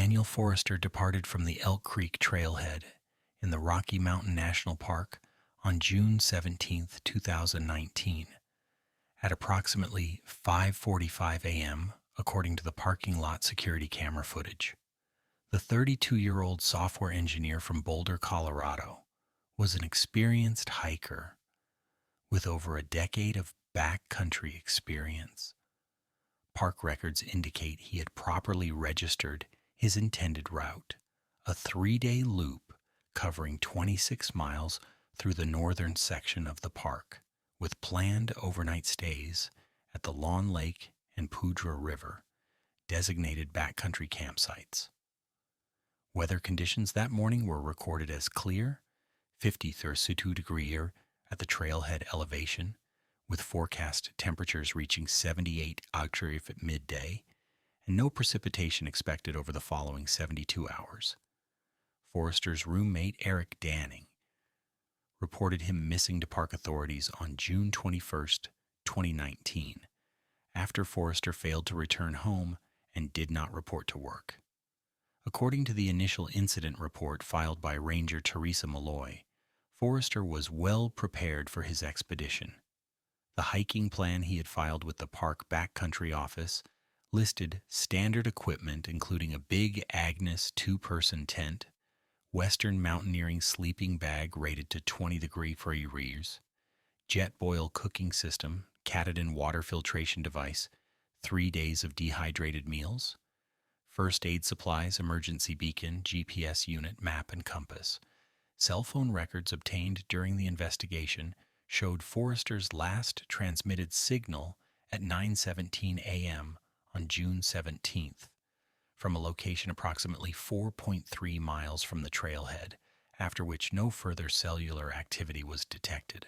Daniel Forrester departed from the Elk Creek trailhead in the Rocky Mountain National Park on June 17, 2019, at approximately 5:45 a.m., according to the parking lot security camera footage. The 32-year-old software engineer from Boulder, Colorado, was an experienced hiker with over a decade of backcountry experience. Park records indicate he had properly registered his intended route, a 3-day loop covering 26 miles through the northern section of the park, with planned overnight stays at the Lawn Lake and Poudre River, designated backcountry campsites. Weather conditions that morning were recorded as clear, 50-32 degree at the trailhead elevation, with forecast temperatures reaching 78 octave at midday, and no precipitation expected over the following 72 hours. Forrester's roommate, Eric Danning, reported him missing to park authorities on June 21, 2019, after Forrester failed to return home and did not report to work. According to the initial incident report filed by Ranger Teresa Malloy, Forrester was well prepared for his expedition. The hiking plan he had filed with the park backcountry office listed standard equipment including a big Agnes 2-person tent, Western mountaineering sleeping bag rated to 20-degree rears, jet boil cooking system, Katadyn water filtration device, 3 days of dehydrated meals, first aid supplies, emergency beacon, GPS unit, map, and compass. Cell phone records obtained during the investigation showed Forrester's last transmitted signal at 9:17 a.m. on June 17th, from a location approximately 4.3 miles from the trailhead, after which no further cellular activity was detected.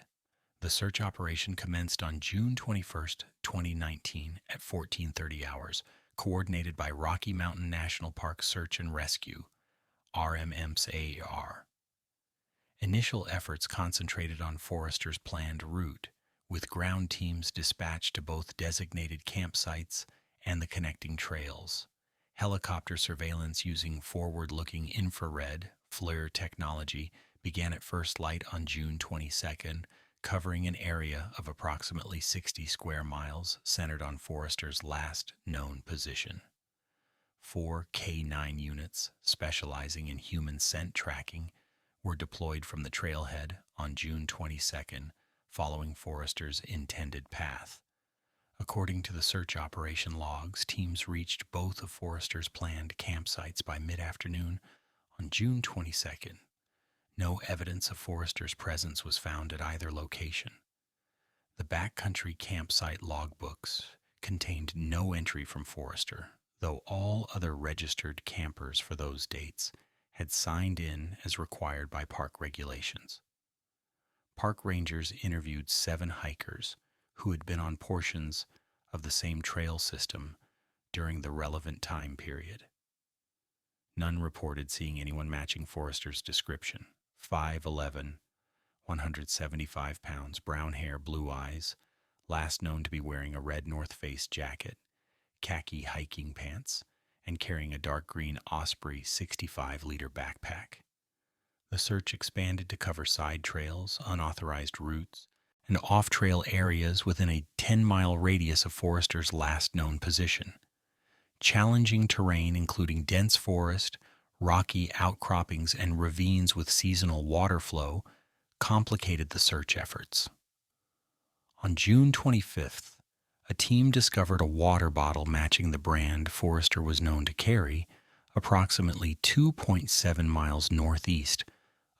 The search operation commenced on June 21, 2019 at 14:30 hours, coordinated by Rocky Mountain National Park Search and Rescue, RMMSAR. Initial efforts concentrated on Forrester's planned route, with ground teams dispatched to both designated campsites and the connecting trails. Helicopter surveillance using forward-looking infrared FLIR technology began at first light on June 22nd, covering an area of approximately 60 square miles centered on Forrester's last known position. 4 K9 units specializing in human scent tracking were deployed from the trailhead on June 22nd, following Forrester's intended path. According to the search operation logs, teams reached both of Forrester's planned campsites by mid-afternoon on June 22nd. No evidence of Forrester's presence was found at either location. The backcountry campsite logbooks contained no entry from Forrester, though all other registered campers for those dates had signed in as required by park regulations. Park rangers interviewed 7 hikers who had been on portions of the same trail system during the relevant time period. None reported seeing anyone matching Forrester's description: 5'11", 175 pounds, brown hair, blue eyes, last known to be wearing a red North Face jacket, khaki hiking pants, and carrying a dark green Osprey 65-liter backpack. The search expanded to cover side trails, unauthorized routes, and off-trail areas within a 10-mile radius of Forrester's last known position. Challenging terrain, including dense forest, rocky outcroppings, and ravines with seasonal water flow, complicated the search efforts. On June 25th, a team discovered a water bottle matching the brand Forrester was known to carry, approximately 2.7 miles northeast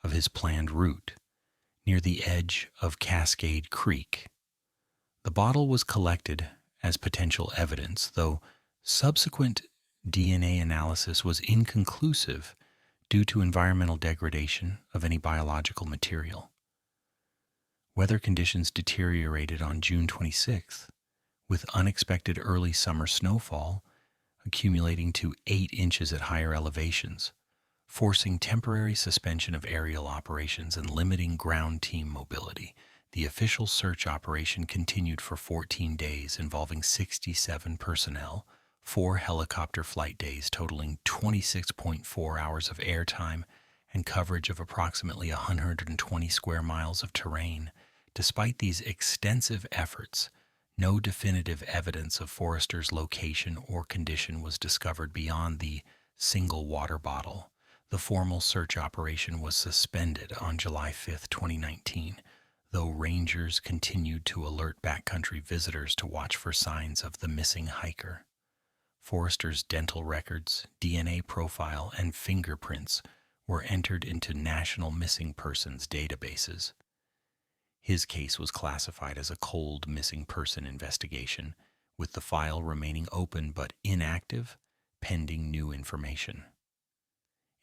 of his planned route, near the edge of Cascade Creek. The bottle was collected as potential evidence, though subsequent DNA analysis was inconclusive due to environmental degradation of any biological material. Weather conditions deteriorated on June 26th, with unexpected early summer snowfall accumulating to 8 inches at higher elevations, forcing temporary suspension of aerial operations and limiting ground team mobility. The official search operation continued for 14 days, involving 67 personnel, 4 helicopter flight days totaling 26.4 hours of airtime, and coverage of approximately 120 square miles of terrain. Despite these extensive efforts, no definitive evidence of Forrester's location or condition was discovered beyond the single water bottle. The formal search operation was suspended on July 5, 2019, though rangers continued to alert backcountry visitors to watch for signs of the missing hiker. Forrester's dental records, DNA profile, and fingerprints were entered into national missing persons databases. His case was classified as a cold missing person investigation, with the file remaining open but inactive, pending new information.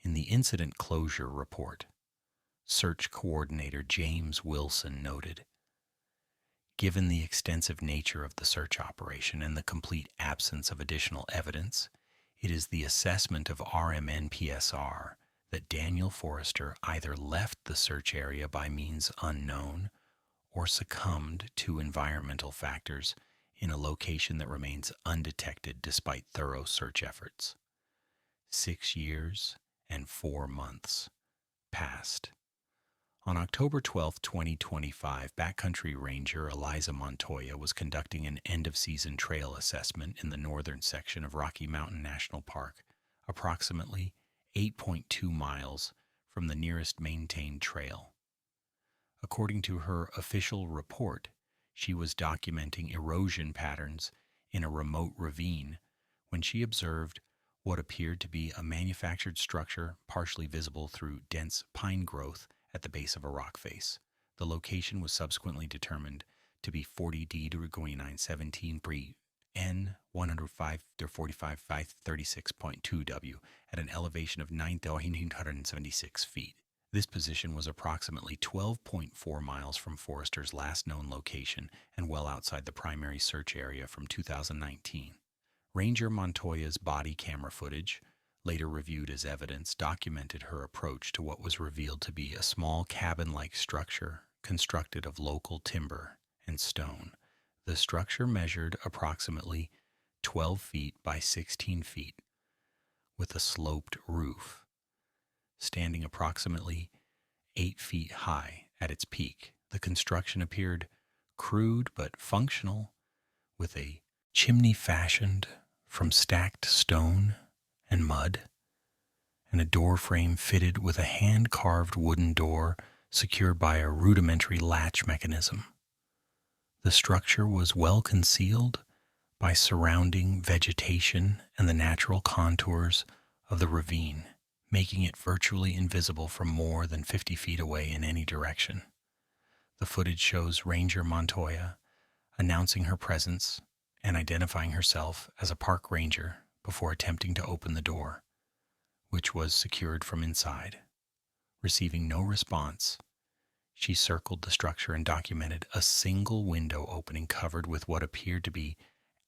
In the incident closure report, search coordinator James Wilson noted, "Given the extensive nature of the search operation and the complete absence of additional evidence, it is the assessment of RMNPSR that Daniel Forrester either left the search area by means unknown or succumbed to environmental factors in a location that remains undetected despite thorough search efforts." 6 years and 4 months passed. On October 12, 2025, backcountry ranger Eliza Montoya was conducting an end-of-season trail assessment in the northern section of Rocky Mountain National Park, approximately 8.2 miles from the nearest maintained trail. According to her official report, she was documenting erosion patterns in a remote ravine when she observed what appeared to be a manufactured structure partially visible through dense pine growth at the base of a rock face. The location was subsequently determined to be 40D to 917 pre N 105 to 45 536.2 W at an elevation of 9,976 feet. This position was approximately 12.4 miles from Forrester's last known location and well outside the primary search area from 2019. Ranger Montoya's body camera footage, later reviewed as evidence, documented her approach to what was revealed to be a small cabin-like structure constructed of local timber and stone. The structure measured approximately 12 feet by 16 feet with a sloped roof, standing approximately 8 feet high at its peak. The construction appeared crude but functional, with a chimney fashioned from stacked stone and mud, and a door frame fitted with a hand-carved wooden door secured by a rudimentary latch mechanism. The structure was well concealed by surrounding vegetation and the natural contours of the ravine, making it virtually invisible from more than 50 feet away in any direction. The footage shows Ranger Montoya announcing her presence and identifying herself as a park ranger before attempting to open the door, which was secured from inside. Receiving no response, she circled the structure and documented a single window opening covered with what appeared to be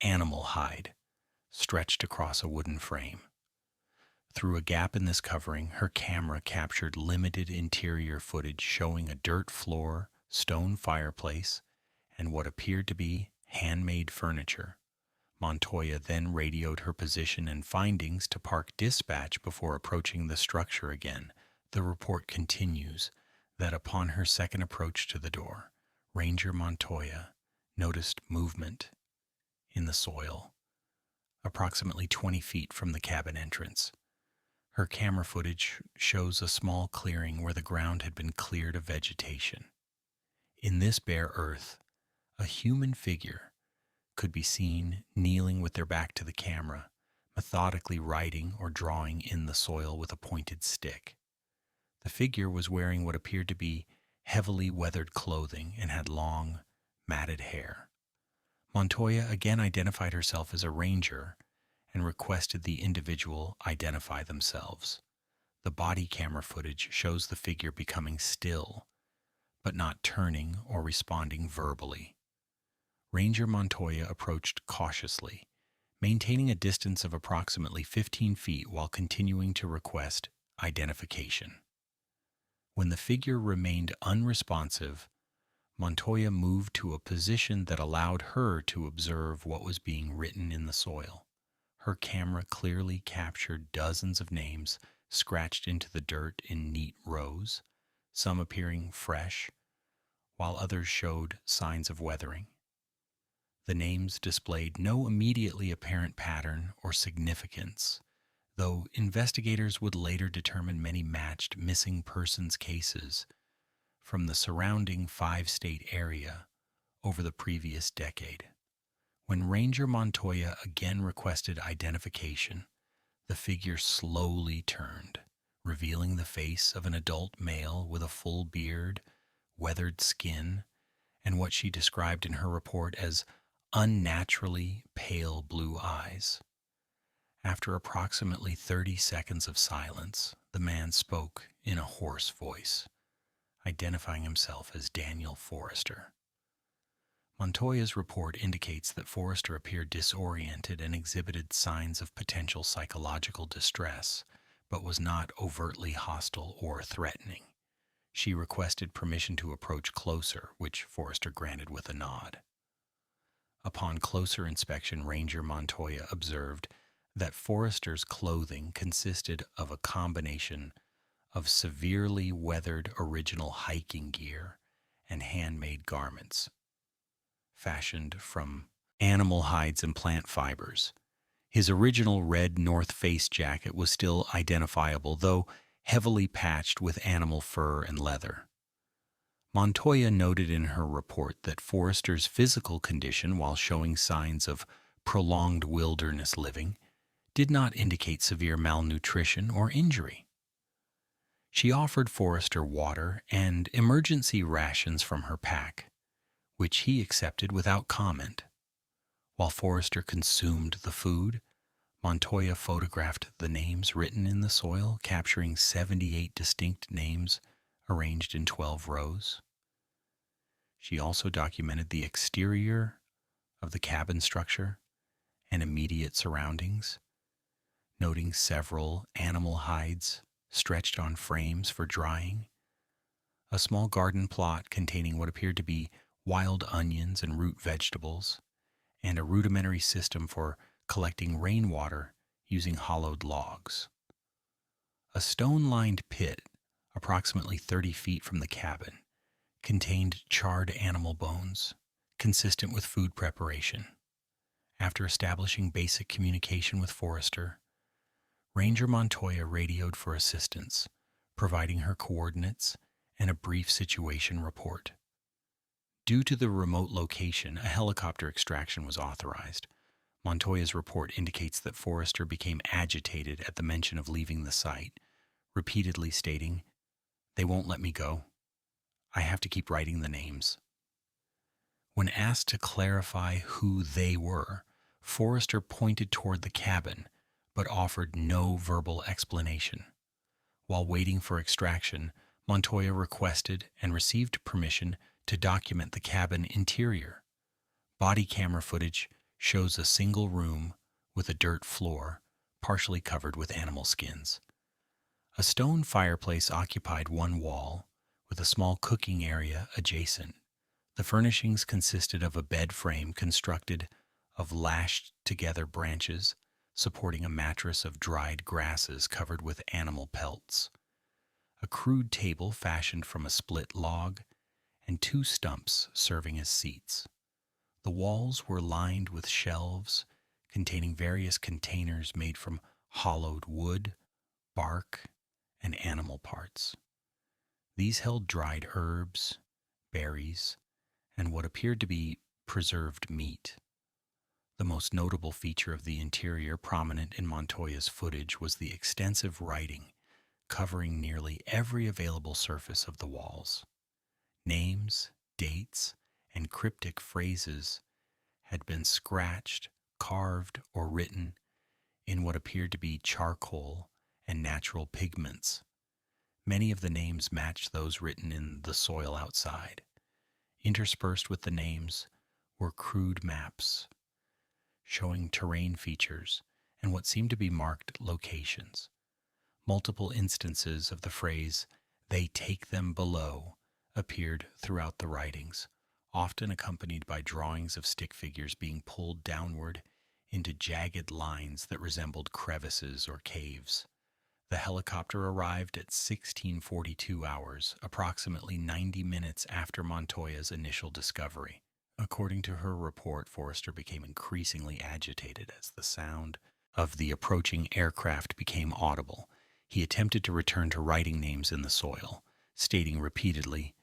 animal hide, stretched across a wooden frame. Through a gap in this covering, her camera captured limited interior footage showing a dirt floor, stone fireplace, and what appeared to be handmade furniture. Montoya then radioed her position and findings to park dispatch before approaching the structure again. The report continues that upon her second approach to the door, Ranger Montoya noticed movement in the soil, approximately 20 feet from the cabin entrance. Her camera footage shows a small clearing where the ground had been cleared of vegetation. In this bare earth, a human figure could be seen kneeling with their back to the camera, methodically writing or drawing in the soil with a pointed stick. The figure was wearing what appeared to be heavily weathered clothing and had long, matted hair. Montoya again identified herself as a ranger and requested the individual identify themselves. The body camera footage shows the figure becoming still, but not turning or responding verbally. Ranger Montoya approached cautiously, maintaining a distance of approximately 15 feet while continuing to request identification. When the figure remained unresponsive, Montoya moved to a position that allowed her to observe what was being written in the soil. Her camera clearly captured dozens of names scratched into the dirt in neat rows, some appearing fresh, while others showed signs of weathering. The names displayed no immediately apparent pattern or significance, though investigators would later determine many matched missing persons cases from the surrounding five-state area over the previous decade. When Ranger Montoya again requested identification, the figure slowly turned, revealing the face of an adult male with a full beard, weathered skin, and what she described in her report as unnaturally pale blue eyes. After approximately 30 seconds of silence, the man spoke in a hoarse voice, identifying himself as Daniel Forrester. Montoya's report indicates that Forrester appeared disoriented and exhibited signs of potential psychological distress, but was not overtly hostile or threatening. She requested permission to approach closer, which Forrester granted with a nod. Upon closer inspection, Ranger Montoya observed that Forrester's clothing consisted of a combination of severely weathered original hiking gear and handmade garments, fashioned from animal hides and plant fibers. His original red North Face jacket was still identifiable, though heavily patched with animal fur and leather. Montoya noted in her report that Forrester's physical condition, while showing signs of prolonged wilderness living, did not indicate severe malnutrition or injury. She offered Forrester water and emergency rations from her pack, which he accepted without comment. While Forrester consumed the food, Montoya photographed the names written in the soil, capturing 78 distinct names arranged in 12 rows. She also documented the exterior of the cabin structure and immediate surroundings, noting several animal hides stretched on frames for drying, a small garden plot containing what appeared to be wild onions and root vegetables, and a rudimentary system for collecting rainwater using hollowed logs. A stone-lined pit, approximately 30 feet from the cabin, contained charred animal bones, consistent with food preparation. After establishing basic communication with Forrester, Ranger Montoya radioed for assistance, providing her coordinates and a brief situation report. Due to the remote location, a helicopter extraction was authorized. Montoya's report indicates that Forrester became agitated at the mention of leaving the site, repeatedly stating, "They won't let me go. I have to keep writing the names." When asked to clarify who they were, Forrester pointed toward the cabin, but offered no verbal explanation. While waiting for extraction, Montoya requested and received permission to document the cabin interior. Body camera footage shows a single room with a dirt floor, partially covered with animal skins. A stone fireplace occupied one wall, with a small cooking area adjacent. The furnishings consisted of a bed frame constructed of lashed-together branches, supporting a mattress of dried grasses covered with animal pelts, a crude table fashioned from a split log, and two stumps serving as seats. The walls were lined with shelves containing various containers made from hollowed wood, bark, and animal parts. These held dried herbs, berries, and what appeared to be preserved meat. The most notable feature of the interior prominent in Montoya's footage was the extensive writing covering nearly every available surface of the walls. Names, dates, and cryptic phrases had been scratched, carved, or written in what appeared to be charcoal and natural pigments. Many of the names matched those written in the soil outside. Interspersed with the names were crude maps showing terrain features and what seemed to be marked locations. Multiple instances of the phrase, "they take them below," appeared throughout the writings, often accompanied by drawings of stick figures being pulled downward into jagged lines that resembled crevices or caves. The helicopter arrived at 1642 hours, approximately 90 minutes after Montoya's initial discovery. According to her report, Forrester became increasingly agitated as the sound of the approaching aircraft became audible. He attempted to return to writing names in the soil, stating repeatedly,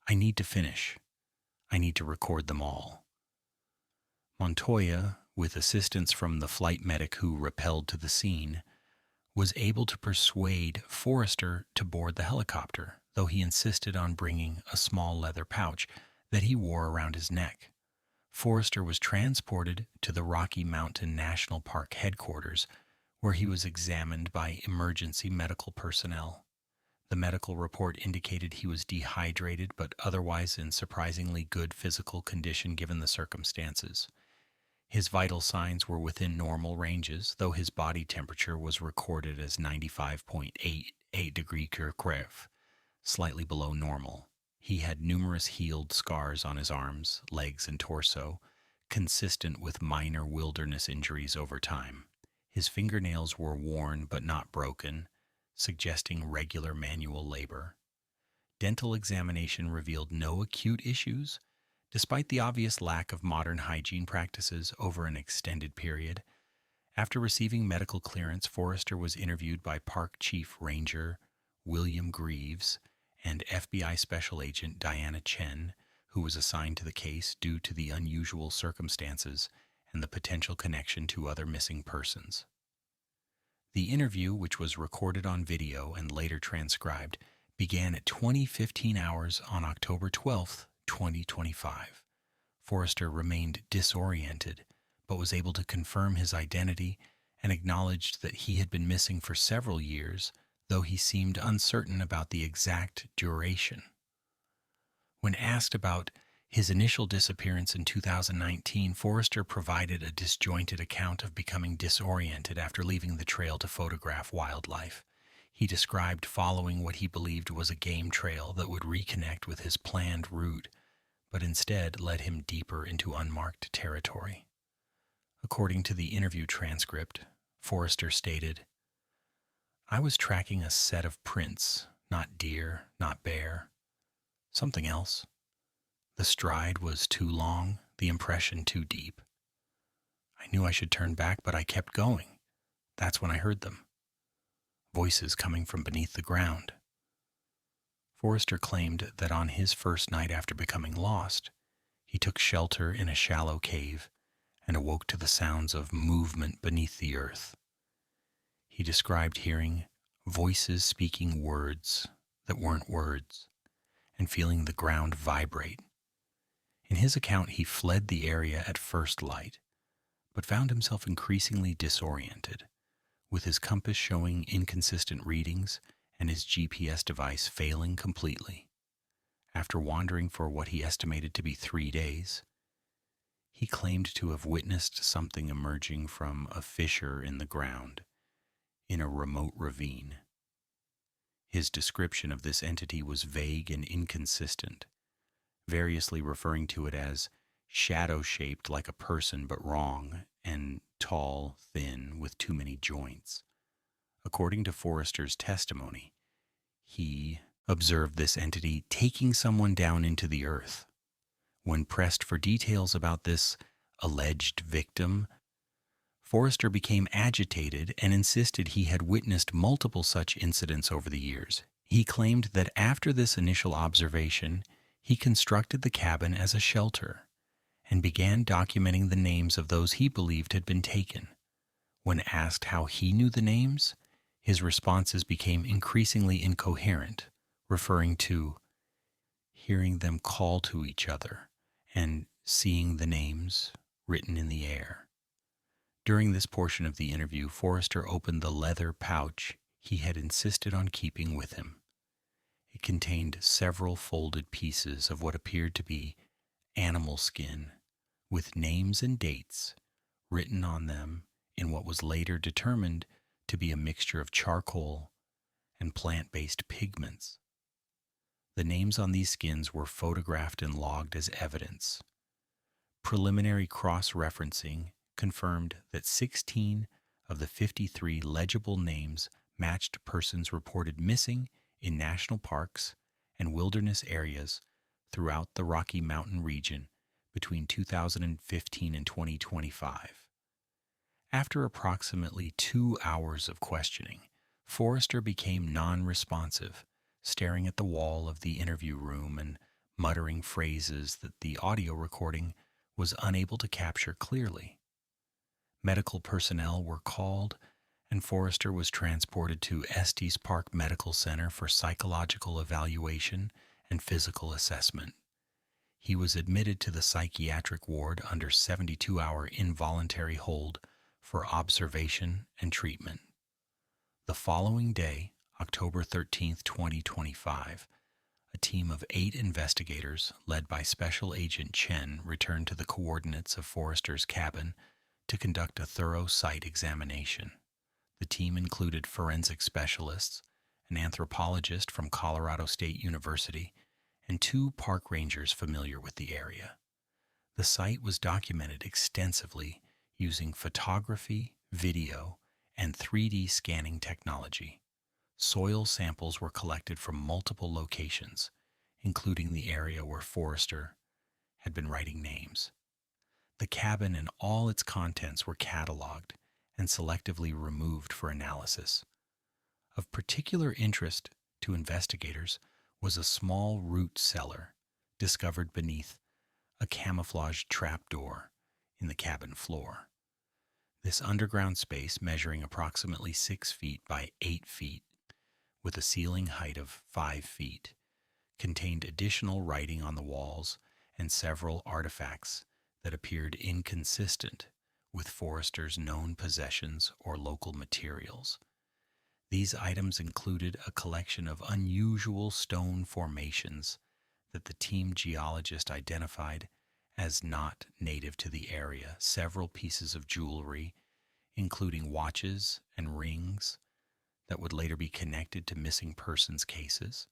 "I need to finish. I need to record them all." Montoya, with assistance from the flight medic who rappelled to the scene, was able to persuade Forrester to board the helicopter, though he insisted on bringing a small leather pouch that he wore around his neck. Forrester was transported to the Rocky Mountain National Park headquarters, where he was examined by emergency medical personnel. The medical report indicated he was dehydrated but otherwise in surprisingly good physical condition given the circumstances. His vital signs were within normal ranges, though his body temperature was recorded as 95.88 degrees Celsius, slightly below normal. He had numerous healed scars on his arms, legs, and torso, consistent with minor wilderness injuries over time. His fingernails were worn but not broken, suggesting regular manual labor. Dental examination revealed no acute issues, despite the obvious lack of modern hygiene practices over an extended period. After receiving medical clearance, Forrester was interviewed by Park Chief Ranger William Greaves and FBI Special Agent Diana Chen, who was assigned to the case due to the unusual circumstances and the potential connection to other missing persons. The interview, which was recorded on video and later transcribed, began at 20:15 hours on October 12, 2025. Forrester remained disoriented, but was able to confirm his identity and acknowledged that he had been missing for several years, though he seemed uncertain about the exact duration. When asked about his initial disappearance in 2019, Forrester provided a disjointed account of becoming disoriented after leaving the trail to photograph wildlife. He described following what he believed was a game trail that would reconnect with his planned route, but instead led him deeper into unmarked territory. According to the interview transcript, Forrester stated, "I was tracking a set of prints, not deer, not bear, something else. The stride was too long, the impression too deep. I knew I should turn back, but I kept going. That's when I heard them. Voices coming from beneath the ground." Forrester claimed that on his first night after becoming lost, he took shelter in a shallow cave and awoke to the sounds of movement beneath the earth. He described hearing voices speaking words that weren't words and feeling the ground vibrate. In his account, he fled the area at first light, but found himself increasingly disoriented, with his compass showing inconsistent readings and his GPS device failing completely. After wandering for what he estimated to be 3 days, he claimed to have witnessed something emerging from a fissure in the ground in a remote ravine. His description of this entity was vague and inconsistent, variously referring to it as shadow-shaped like a person but wrong, and tall, thin, with too many joints. According to Forrester's testimony, he observed this entity taking someone down into the earth. When pressed for details about this alleged victim, Forrester became agitated and insisted he had witnessed multiple such incidents over the years. He claimed that after this initial observation, he constructed the cabin as a shelter and began documenting the names of those he believed had been taken. When asked how he knew the names, his responses became increasingly incoherent, referring to hearing them call to each other and seeing the names written in the air. During this portion of the interview, Forrester opened the leather pouch he had insisted on keeping with him. It contained several folded pieces of what appeared to be animal skin, with names and dates written on them in what was later determined to be a mixture of charcoal and plant-based pigments. The names on these skins were photographed and logged as evidence. Preliminary cross-referencing confirmed that 16 of the 53 legible names matched persons reported missing in national parks and wilderness areas throughout the Rocky Mountain region between 2015 and 2025. After approximately 2 hours of questioning, Forrester became non-responsive, staring at the wall of the interview room and muttering phrases that the audio recording was unable to capture clearly. Medical personnel were called, and Forrester was transported to Estes Park Medical Center for psychological evaluation and physical assessment. He was admitted to the psychiatric ward under 72-hour involuntary hold for observation and treatment. The following day, October 13, 2025, a team of 8 investigators, led by Special Agent Chen, returned to the coordinates of Forrester's cabin to conduct a thorough site examination. The team included forensic specialists, an anthropologist from Colorado State University, and 2 park rangers familiar with the area. The site was documented extensively using photography, video, and 3D scanning technology. Soil samples were collected from multiple locations, including the area where Forrester had been writing names. The cabin and all its contents were cataloged and selectively removed for analysis. Of particular interest to investigators was a small root cellar discovered beneath a camouflaged trapdoor in the cabin floor. This underground space, measuring approximately 6 feet by 8 feet, with a ceiling height of 5 feet, contained additional writing on the walls and several artifacts that appeared inconsistent with Forrester's known possessions or local materials. These items included a collection of unusual stone formations that the team geologist identified as not native to the area, several pieces of jewelry, including watches and rings that would later be connected to missing persons cases,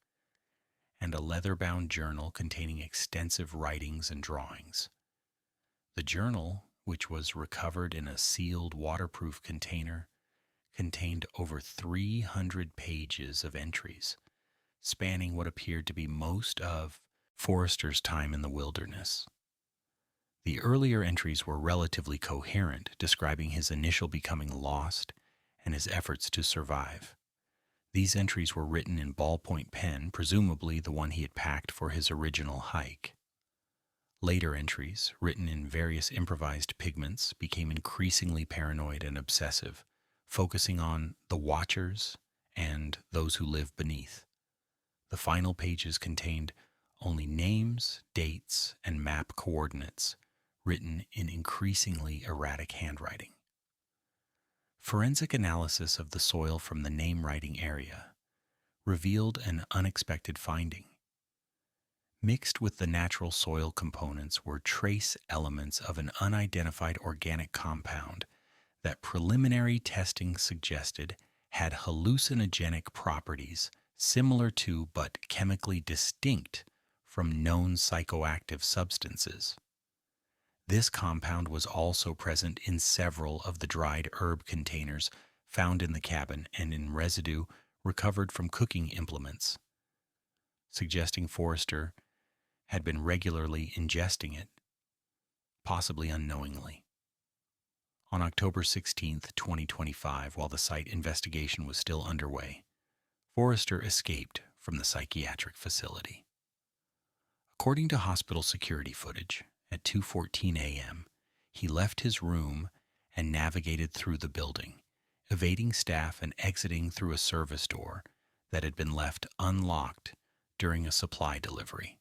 and a leather-bound journal containing extensive writings and drawings. The journal, which was recovered in a sealed waterproof container, contained over 300 pages of entries, spanning what appeared to be most of Forrester's time in the wilderness. The earlier entries were relatively coherent, describing his initial becoming lost and his efforts to survive. These entries were written in ballpoint pen, presumably the one he had packed for his original hike. Later entries, written in various improvised pigments, became increasingly paranoid and obsessive, focusing on the watchers and those who live beneath. The final pages contained only names, dates, and map coordinates, written in increasingly erratic handwriting. Forensic analysis of the soil from the name-writing area revealed an unexpected finding. Mixed with the natural soil components were trace elements of an unidentified organic compound that preliminary testing suggested had hallucinogenic properties similar to but chemically distinct from known psychoactive substances. This compound was also present in several of the dried herb containers found in the cabin and in residue recovered from cooking implements, suggesting Forrester had been regularly ingesting it, possibly unknowingly. On October 16, 2025, while the site investigation was still underway, Forrester escaped from the psychiatric facility. According to hospital security footage, at 2:14 a.m., he left his room and navigated through the building, evading staff and exiting through a service door that had been left unlocked during a supply delivery.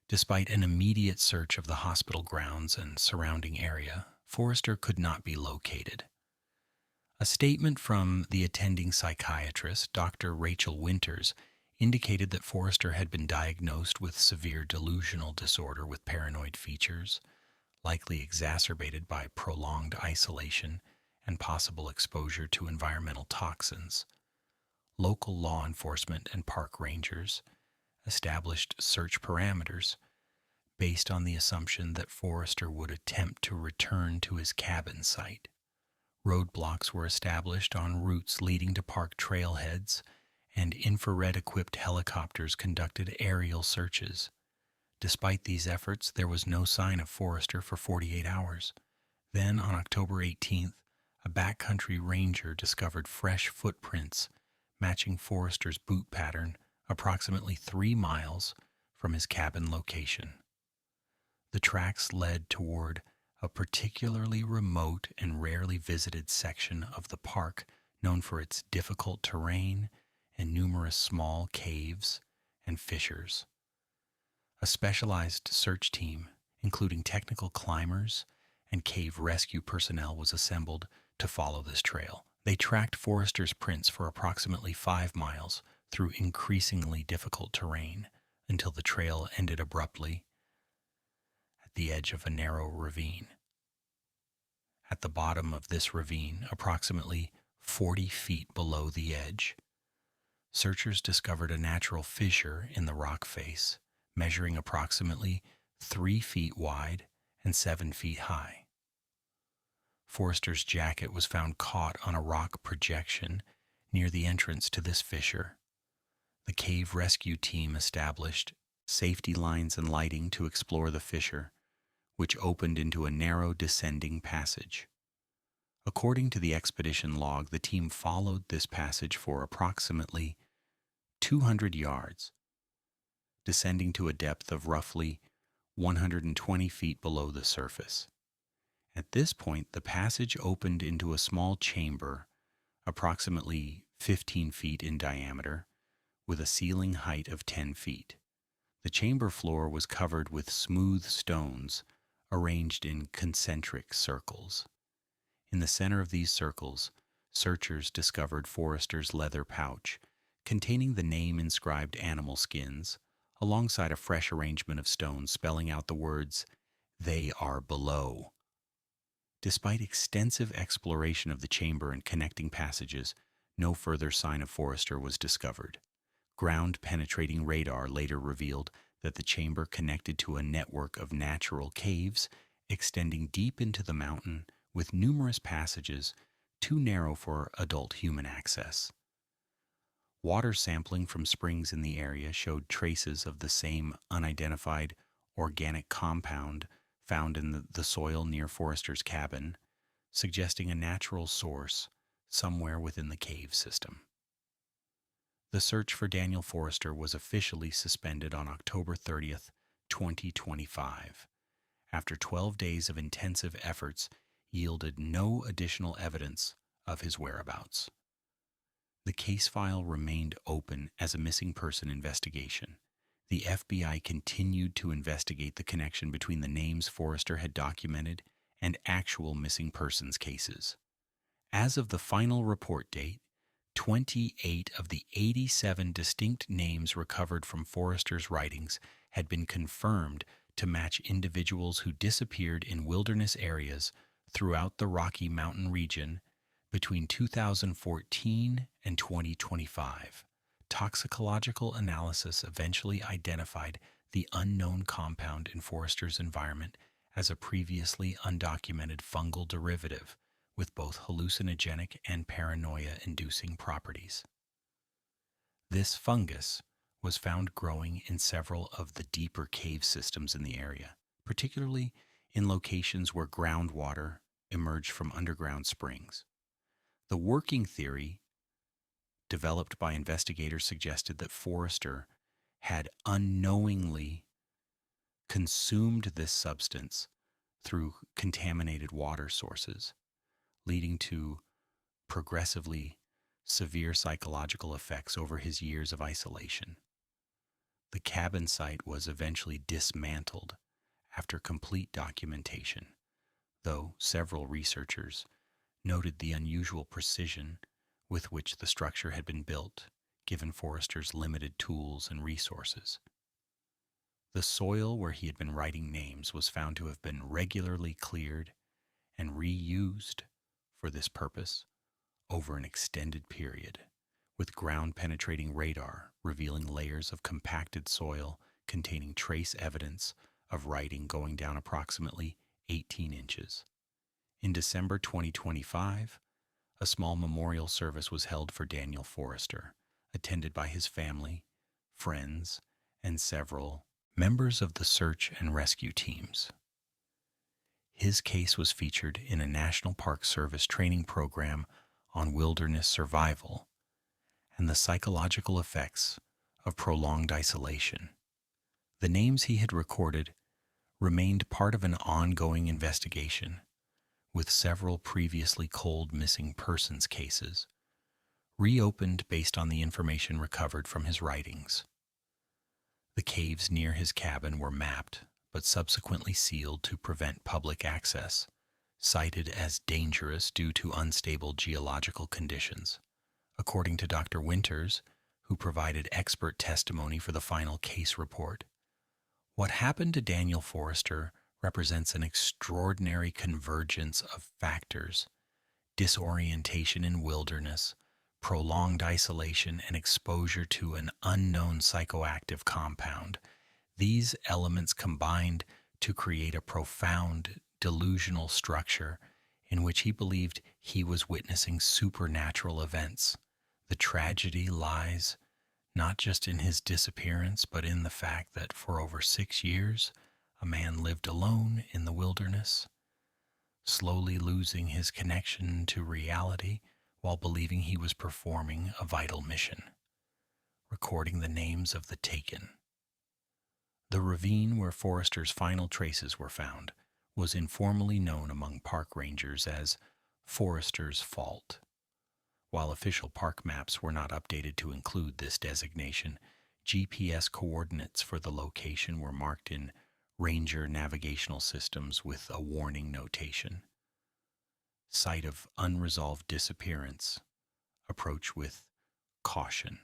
Despite an immediate search of the hospital grounds and surrounding area, Forrester could not be located. A statement from the attending psychiatrist, Dr. Rachel Winters, indicated that Forrester had been diagnosed with severe delusional disorder with paranoid features, likely exacerbated by prolonged isolation and possible exposure to environmental toxins. Local law enforcement and park rangers established search parameters based on the assumption that Forrester would attempt to return to his cabin site. Roadblocks were established on routes leading to park trailheads, and infrared-equipped helicopters conducted aerial searches. Despite these efforts, there was no sign of Forrester for 48 hours. Then, on October 18th, a backcountry ranger discovered fresh footprints matching Forrester's boot pattern approximately 3 miles from his cabin location. The tracks led toward a particularly remote and rarely visited section of the park known for its difficult terrain and numerous small caves and fissures. A specialized search team, including technical climbers and cave rescue personnel, was assembled to follow this trail. They tracked Forrester's prints for approximately 5 miles through increasingly difficult terrain until the trail ended abruptly at the edge of a narrow ravine. At the bottom of this ravine, approximately 40 feet below the edge, searchers discovered a natural fissure in the rock face, measuring approximately 3 feet wide and 7 feet high. Forrester's jacket was found caught on a rock projection near the entrance to this fissure. The cave rescue team established safety lines and lighting to explore the fissure, which opened into a narrow descending passage. According to the expedition log, the team followed this passage for approximately 200 yards, descending to a depth of roughly 120 feet below the surface. At this point, the passage opened into a small chamber, approximately 15 feet in diameter, with a ceiling height of 10 feet. The chamber floor was covered with smooth stones arranged in concentric circles. In the center of these circles, searchers discovered Forrester's leather pouch containing the name-inscribed animal skins, alongside a fresh arrangement of stones spelling out the words, "They are below." Despite extensive exploration of the chamber and connecting passages, no further sign of Forrester was discovered. Ground-penetrating radar later revealed that the chamber connected to a network of natural caves extending deep into the mountain with numerous passages too narrow for adult human access. Water sampling from springs in the area showed traces of the same unidentified organic compound found in the soil near Forrester's cabin, suggesting a natural source somewhere within the cave system. The search for Daniel Forrester was officially suspended on October 30th, 2025, after 12 days of intensive efforts yielded no additional evidence of his whereabouts. The case file remained open as a missing person investigation. The FBI continued to investigate the connection between the names Forrester had documented and actual missing persons cases. As of the final report date, 28 of the 87 distinct names recovered from Forrester's writings had been confirmed to match individuals who disappeared in wilderness areas throughout the Rocky Mountain region between 2014 and 2025. Toxicological analysis eventually identified the unknown compound in Forrester's environment as a previously undocumented fungal derivative with both hallucinogenic and paranoia-inducing properties. This fungus was found growing in several of the deeper cave systems in the area, particularly in locations where groundwater emerged from underground springs. The working theory developed by investigators suggested that Forrester had unknowingly consumed this substance through contaminated water sources, leading to progressively severe psychological effects over his years of isolation. The cabin site was eventually dismantled after complete documentation, though several researchers noted the unusual precision with which the structure had been built, given Forrester's limited tools and resources. The soil where he had been writing names was found to have been regularly cleared and reused for this purpose over an extended period, with ground-penetrating radar revealing layers of compacted soil containing trace evidence of writing going down approximately 18 inches. In December 2025, a small memorial service was held for Daniel Forrester, attended by his family, friends, and several members of the search and rescue teams. His case was featured in a National Park Service training program on wilderness survival and the psychological effects of prolonged isolation. The names he had recorded remained part of an ongoing investigation, with several previously cold missing persons cases reopened based on the information recovered from his writings. The caves near his cabin were mapped but subsequently sealed to prevent public access, cited as dangerous due to unstable geological conditions. According to Dr. Winters, who provided expert testimony for the final case report, what happened to Daniel Forrester represents an extraordinary convergence of factors: disorientation in wilderness, prolonged isolation, and exposure to an unknown psychoactive compound. These elements combined to create a profound delusional structure in which he believed he was witnessing supernatural events. The tragedy lies not just in his disappearance, but in the fact that for over 6 years, a man lived alone in the wilderness, slowly losing his connection to reality while believing he was performing a vital mission, recording the names of the taken. The ravine where Forrester's final traces were found was informally known among park rangers as Forrester's Fault. While official park maps were not updated to include this designation, GPS coordinates for the location were marked in ranger navigational systems with a warning notation: site of unresolved disappearance. Approach with caution.